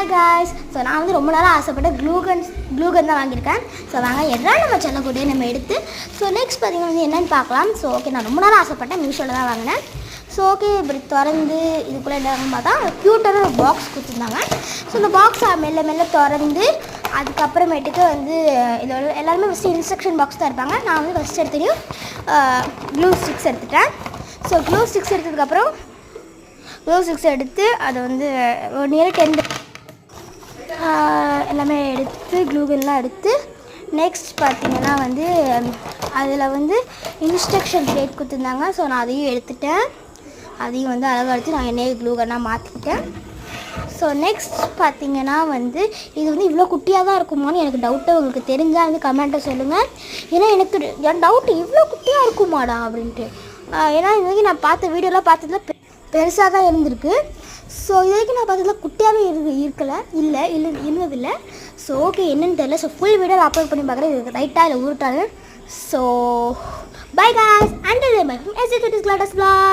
Hi guys. So நான் வந்து ரொம்ப நாளாக ஆசைப்பட்ட க்ளூகன் தான் வாங்கியிருக்கேன். ஸோ வாங்க எல்லாம் நம்ம செல்லக்கூடியே நம்ம எடுத்து ஸோ நெக்ஸ்ட் பார்த்திங்கன்னா வந்து என்னென்னு பார்க்கலாம். ஸோ ஓகே, நான் ரொம்ப நாளாக ஆசைப்பட்டேன், மீஷோவில் தான் வாங்கினேன். ஸோ ஓகே, இப்படி திறந்து இதுக்குள்ளே என்ன பார்த்தா க்யூட்டான ஒரு பாக்ஸ் கொடுத்துருந்தாங்க. ஸோ இந்த பாக்ஸை மெல்ல மெல்ல திறந்து அதுக்கப்புறமேட்டுக்கு வந்து இதோட எல்லாருமே ஃபஸ்ட்டு இன்ஸ்ட்ரக்ஷன் பாக்ஸ் தான் இருப்பாங்க. நான் வந்து ஃபஸ்ட் எடுத்துகிட்டையும் க்ளூ ஸ்டிக்ஸ் எடுத்துட்டேன். ஸோ க்ளூ ஸ்டிக்ஸ் எடுத்ததுக்கப்புறம் க்ளூ ஸ்டிக்ஸ் எடுத்து அதை வந்து ஒரு நியர் 10 எல்லாமே எடுத்து க்ளூகன்லாம் எடுத்து நெக்ஸ்ட் பார்த்திங்கன்னா வந்து அதில் வந்து இன்ஸ்ட்ரக்ஷன் பிளேட் கொடுத்துருந்தாங்க. ஸோ நான் அதையும் எடுத்துட்டேன். அதையும் வந்து அழகாக எடுத்து நான் என்னையே க்ளூகன்னாக மாற்றிக்கிட்டேன். ஸோ நெக்ஸ்ட் பார்த்திங்கன்னா வந்து இது வந்து இவ்வளோ குட்டியாக தான் இருக்குமான்னு எனக்கு டவுட்டாக உங்களுக்கு தெரிஞ்சால் வந்து கமெண்ட்டை சொல்லுங்கள். ஏன்னா எனக்கு என் டவுட்டு இவ்வளோ குட்டியாக இருக்குமாடா அப்படின்ட்டு. ஏன்னா இது வரைக்கும் நான் பார்த்த வீடியோலாம் பார்த்ததுல பெருசாக தான் இருந்திருக்கு. ஸோ இது வரைக்கும் நான் பார்த்ததுல குட்டியாகவே இருந்ததில்லை. ஸோ ஓகே, என்னென்னு தெரியல. ஸோ ஃபுல் வீடியோவில் அப்லோட் பண்ணி பார்க்குறேன், இது ரைட்டாக இல்லை உருட்டாது. So bye guys, until bye from SJKT's Glada's Vlog.